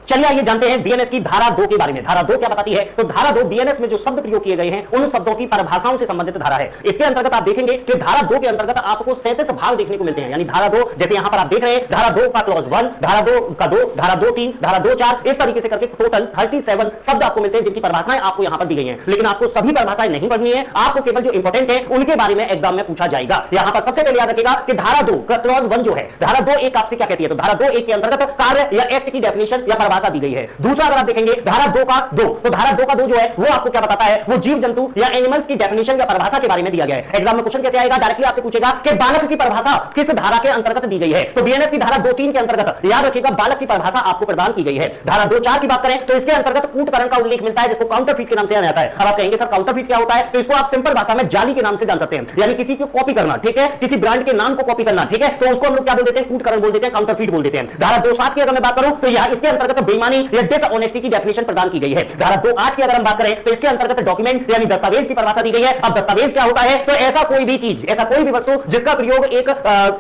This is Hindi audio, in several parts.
चलिए आइए जानते हैं बीएनएस की धारा 2 के बारे में। धारा 2 क्या बताती है? तो धारा 2 बीएनएस में जो शब्द प्रयोग किए गए हैं उन शब्दों की परिभाषाओं से संबंधित धारा है। इसके अंतर्गत आप देखेंगे कि धारा 2 के अंतर्गत आपको 37 भाग देखने को मिलते हैं। यानी धारा 2 जैसे यहां पर आप देख रहे हैं, धारा 2 का क्लॉज 1, धारा 2 का 2, धारा 2 3, धारा 2 4, इस तरीके से करके टोटल 37 शब्द आपको मिलते हैं जिनकी परिभाषाएं आपको यहां पर दी गई हैं। लेकिन आपको सभी परिभाषाएं नहीं पढ़नी है, आपको केवल जो इंपॉर्टेंट है उनके बारे में एग्जाम में पूछा जाएगा। यहां पर सबसे पहले याद रखिएगा कि धारा 2 का क्लॉज 1 जो है, धारा 2 1 आपसे क्या कहती है? तो धारा 2 1 के अंतर्गत कार्य या एक्ट की डेफिनेशन या परिभाषा दी गई है। दूसरा अगर आप देखेंगे धारा 2 का 2, तो धारा 2 का 2 जो है वो आपको क्या बताता है? वो जीव जंतु या एनिमल्स की डेफिनेशन या परिभाषा के बारे में दिया गया है। एग्जाम में क्वेश्चन कैसे आएगा? डायरेक्टली आपसे पूछेगा कि बालक की परिभाषा किस धारा के अंतर्गत दी गई है। तो बीएनएस की धारा 2 3 के अंतर्गत याद रखिएगा बालक की परिभाषा आपको प्रदान की गई है। धारा 2 4 की बात करें तो इसके अंतर्गत कूटकरण का उल्लेख मिलता है जिसको काउंटरफीट के नाम से जाना जाता है। अब आप कहेंगे सर काउंटरफीट क्या होता है? तो इसको आप सिंपल भाषा में जाली के नाम से जान सकते हैं, यानी किसी को कॉपी करना, ठीक है, किसी ब्रांड के नाम को कॉपी करना, ठीक है, तो उसको हम लोग क्या बोल देते हैं? कूटकरण बोल देते हैं, काउंटरफीट बोल देते हैं। धारा 2 7 की अगर मैं बात करूं तो यह इसके अंतर्गत बेईमानी या डिसऑनेस्टी की डेफिनेशन प्रदान की गई है। धारा 2 8 की अगर हम बात करें तो इसके अंतर्गत डॉक्यूमेंट यानी दस्तावेज की परिभाषा दी गई है। अब दस्तावेज क्या होता है? तो ऐसा कोई भी चीज, ऐसा कोई भी वस्तु जिसका प्रयोग एक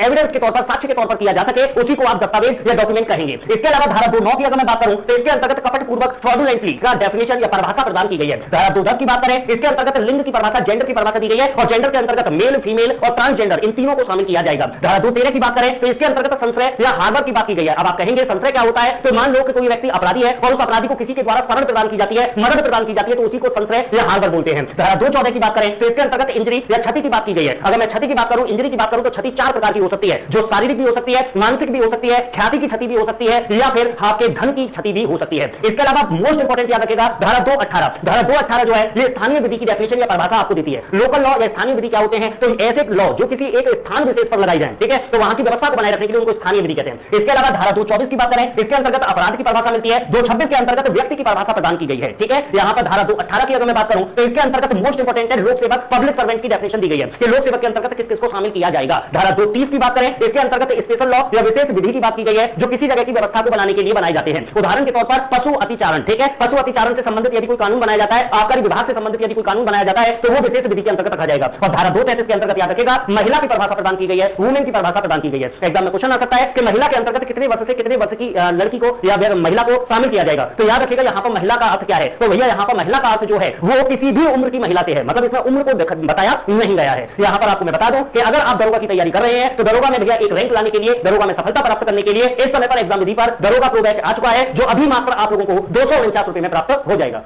एविडेंस के तौर पर, साक्ष्य के तौर पर किया जा सके, उसी को आप दस्तावेज या डॉक्यूमेंट कहेंगे। इसके अलावा धारा 2 9 की अगर मैं बात करूं तो इसके अंतर्गत कपटपूर्वक फ्रॉडुलेंटली का डेफिनेशन या परिभाषा प्रदान की गई है। धारा 2 10 की बात करें इसके अंतर्गत लिंग की परिभाषा, जेंडर की परिभाषा दी गई है और जेंडर के अंतर्गत मेल फीमेल और ट्रांसजेंडर इन तीनों को शामिल किया जाएगा। धारा 2 13 की बात करें तो इसके अंतर्गत संश्रय या हार्बर की बात की गई है। अब आप कहेंगे संश्रय क्या होता है? तो मान लो कि कोई व्यक्ति अपराधी है और उस अपराधी को किसी के द्वारा शरण प्रदान की जाती है, मदद प्रदान की जाती है, तो उसी को संश्रय या हार्बर बोलते हैं। धारा 2 14 की बात करें तो इसके अंतर्गत इंजरी या क्षति की बात की गई है। अगर मैं क्षति की बात करूं, इंजरी की बात करूं तो क्षति 4 प्रकार की हो सकती है, जो शारीरिक भी हो सकती है, मानसिक भी हो सकती है, ख्याति की क्षति भी हो सकती है या फिर आपके धन की क्षति भी हो सकती है। इसके अलावा मोस्ट इंपोर्टेंट याद रखिएगा धारा 2 18, धारा 2 18 जो है ये स्थानीय विधि की डेफिनेशन या परिभाषा आपको देती है। लोकल लॉ या स्थानीय विधि क्या होते हैं? तो ऐसे लॉ जो किसी एक स्थान विशेष पर लगाई जाए, ठीक है, तो वहां की व्यवस्था को बनाए रखने के लिए उनको स्थानीय विधि कहते हैं। इसके अलावा धारा 2 24 की बात करें इसके अंतर्गत अपराध की परिभाषा मिलती है। 2 26 के अंतर्गत व्यक्ति की परिभाषा प्रदान की गई है, ठीक है। यहां पर धारा 2 18 की अगर मैं बात करूं तो इसके अंतर्गत मोस्ट इंपोर्टेंट है लोक सेवक, पब्लिक सर्वेंट की डेफिनेशन दी गई है कि लोक सेवक के अंतर्गत किस किस को शामिल किया जाएगा। धारा 2 30 की बात करें इसके अंतर्गत स्पेशल लॉ या विशेष विधि की बात की गई है जो किसी जगह की व्यवस्था को बनाने के लिए बनाए जाते हैं। उदाहरण के तौर पर पशु अतिचारण, ठीक है, पशु अतिचारण से संबंधित यदि कोई कानून बनाया जाता है, आबकारी विभाग से संबंधित यदि कोई कानून बनाया जाता है तो वो विशेष विधि के अंतर्गत रखा जाएगा। और धारा 2 33 के अंतर्गत याद रखिएगा महिला की परिभाषा प्रदान की गई है, वुमेन की परिभाषा प्रदान की गई है। एग्जाम में क्वेश्चन आ सकता है कि महिला के अंतर्गत कितने वर्ष से कितने वर्ष की लड़की को या महिला को शामिल किया जाएगा। तो याद रखिएगा यहां पर महिला का अर्थ क्या है? तो भैया यहां पर महिला का अर्थ जो है वो किसी भी उम्र की महिला से है, मतलब इसमें उम्र को बताया नहीं गया है। यहां पर आपको मैं बता दूं कि अगर आप दरोगा की तैयारी कर रहे हैं तो दरोगा में भैया एक रैंक लाने के लिए, दरोगा में सफलता प्राप्त करने के लिए इस समय पर एग्जाम विधि पर दरोगा प्रो बैच आ चुका है जो अभी मात्र आप लोगों को 249 रुपए में प्राप्त हो जाएगा।